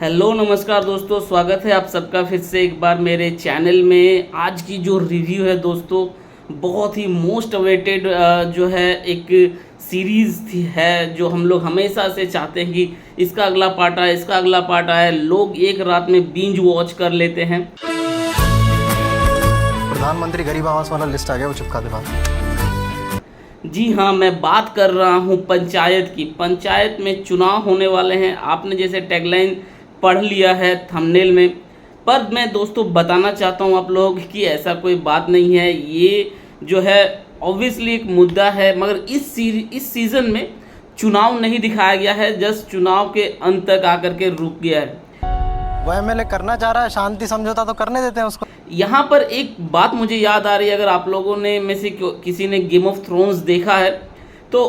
Hello नमस्कार दोस्तों, स्वागत है आप सबका फिर से एक बार मेरे चैनल में। आज की जो रिव्यू है दोस्तों, बहुत ही मोस्ट अवेटेड जो है एक सीरीज़ थी है, जो हम लोग हमेशा से चाहते हैं कि इसका अगला पार्ट आए, इसका अगला पार्ट आए। लोग एक रात में बिंज वॉच कर लेते हैं। प्रधानमंत्री गरीब आवास वाला लिस्ट आ गया, वो चिपका दे बात। जी हाँ, मैं बात कर रहा हूँ पंचायत की। पंचायत में चुनाव होने वाले हैं। आपने जैसे टैगलाइन पढ़ लिया है थंबनेल में, पर मैं दोस्तों बताना चाहता हूँ आप लोगों की ऐसा कोई बात नहीं है। ये जो है ऑब्वियसली एक मुद्दा है, मगर इस सीज़न में चुनाव नहीं दिखाया गया है। जस्ट चुनाव के अंत तक आकर के रुक गया है। वो एमएलए करना चाह रहा है शांति समझौता, तो करने देते हैं उसको। यहाँ पर एक बात मुझे याद आ रही है, अगर आप लोगों ने में से किसी ने गेम ऑफ थ्रोन्स देखा है तो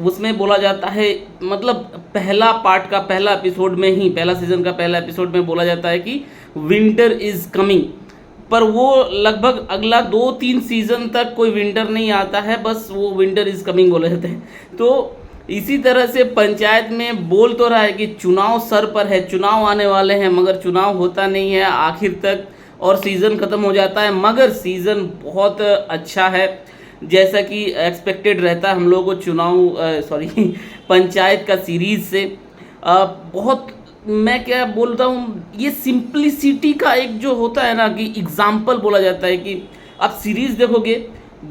उसमें बोला जाता है, मतलब पहला पार्ट का पहला एपिसोड में ही, पहला सीज़न का पहला एपिसोड में बोला जाता है कि विंटर इज़ कमिंग, पर वो लगभग अगला 2-3 सीज़न तक कोई विंटर नहीं आता है, बस वो विंटर इज़ कमिंग बोले जाते हैं। तो इसी तरह से पंचायत में बोल तो रहा है कि चुनाव सर पर है, चुनाव आने वाले हैं, मगर चुनाव होता नहीं है आखिर तक और सीज़न ख़त्म हो जाता है। मगर सीज़न बहुत अच्छा है, जैसा कि एक्सपेक्टेड रहता है हम लोगों को चुनाव पंचायत का सीरीज़ से। बहुत, मैं क्या बोलता हूँ, ये सिंप्लिसिटी का एक जो होता है ना कि एग्जाम्पल बोला जाता है कि आप सीरीज़ देखोगे,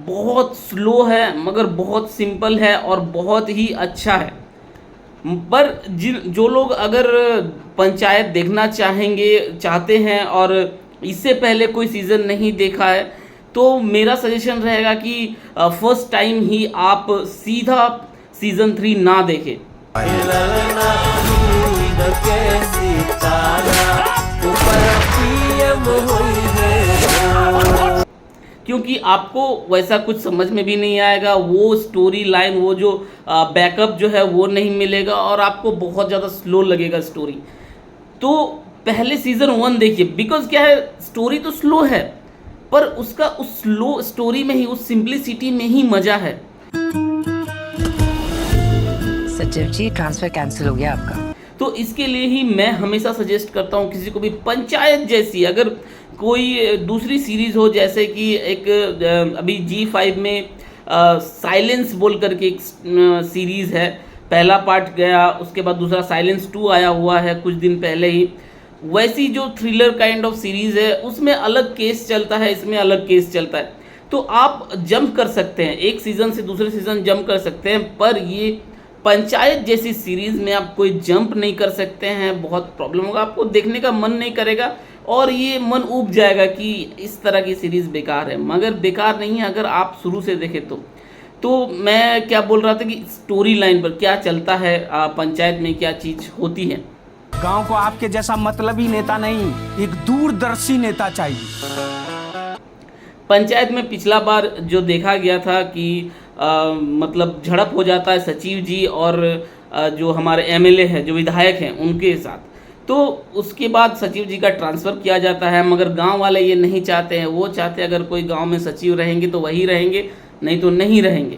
बहुत स्लो है मगर बहुत सिंपल है और बहुत ही अच्छा है। पर जो लोग अगर पंचायत देखना चाहते हैं और इससे पहले कोई सीज़न नहीं देखा है, तो मेरा सजेशन रहेगा कि फर्स्ट टाइम ही आप सीधा सीज़न 3 ना देखें, क्योंकि आपको वैसा कुछ समझ में भी नहीं आएगा। वो स्टोरी लाइन, वो जो बैकअप जो है वो नहीं मिलेगा और आपको बहुत ज़्यादा स्लो लगेगा स्टोरी। तो पहले सीज़न 1 देखिए, बिकॉज क्या है, स्टोरी तो स्लो है पर उसका उस स्लो स्टोरी में ही, उस सिंप्लिसिटी में ही मज़ा है। सचिव जी, ट्रांसफ़र कैंसिल हो गया आपका। तो इसके लिए ही मैं हमेशा सजेस्ट करता हूँ किसी को भी, पंचायत जैसी अगर कोई दूसरी सीरीज़ हो, जैसे कि एक अभी G5 में साइलेंस बोल करके एक सीरीज़ है, पहला पार्ट गया, उसके बाद दूसरा साइलेंस 2 आया हुआ है कुछ दिन पहले ही। वैसी जो थ्रिलर काइंड ऑफ सीरीज़ है, उसमें अलग केस चलता है, इसमें अलग केस चलता है, तो आप जंप कर सकते हैं, एक सीज़न से दूसरे सीज़न जंप कर सकते हैं। पर ये पंचायत जैसी सीरीज़ में आप कोई जंप नहीं कर सकते हैं, बहुत प्रॉब्लम होगा, आपको देखने का मन नहीं करेगा और ये मन ऊब जाएगा कि इस तरह की सीरीज़ बेकार है। मगर बेकार नहीं है अगर आप शुरू से देखें तो मैं क्या बोल रहा था कि स्टोरी लाइन पर क्या चलता है, पंचायत में क्या चीज़ होती है। गांव को आपके जैसा मतलबी नेता नहीं, एक दूरदर्शी नेता चाहिए। पंचायत में पिछला बार जो देखा गया था कि मतलब झड़प हो जाता है सचिव जी और जो हमारे एमएलए हैं, जो विधायक हैं, उनके साथ, तो उसके बाद सचिव जी का ट्रांसफ़र किया जाता है। मगर गांव वाले ये नहीं चाहते हैं, वो चाहते हैं अगर कोई गांव में सचिव रहेंगे तो वही रहेंगे, नहीं तो नहीं रहेंगे।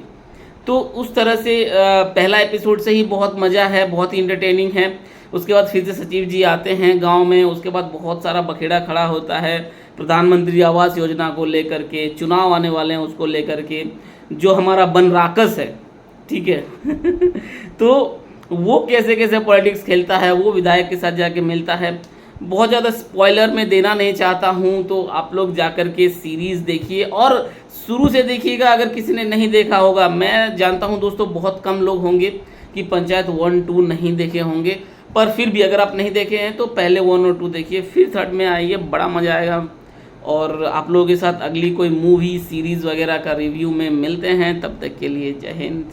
तो उस तरह से पहला एपिसोड से ही बहुत मज़ा है, बहुत ही इंटरटेनिंग है। उसके बाद फिर से सचिव जी आते हैं गांव में, उसके बाद बहुत सारा बखेड़ा खड़ा होता है प्रधानमंत्री आवास योजना को लेकर के, चुनाव आने वाले हैं उसको लेकर के, जो हमारा बनराकस है, ठीक है तो वो कैसे कैसे पॉलिटिक्स खेलता है, वो विधायक के साथ जाके मिलता है। बहुत ज़्यादा स्पॉइलर मैं देना नहीं चाहता हूँ, तो आप लोग जाकर के सीरीज़ देखिए और शुरू से देखिएगा अगर किसी ने नहीं देखा होगा। मैं जानता हूँ दोस्तों, बहुत कम लोग होंगे कि पंचायत 1-2 नहीं देखे होंगे, पर फिर भी अगर आप नहीं देखे हैं तो पहले 1 और 2 देखिए, फिर 3rd में आइए, बड़ा मज़ा आएगा। और आप लोगों के साथ अगली कोई मूवी सीरीज़ वगैरह का रिव्यू में मिलते हैं, तब तक के लिए जय हिंद।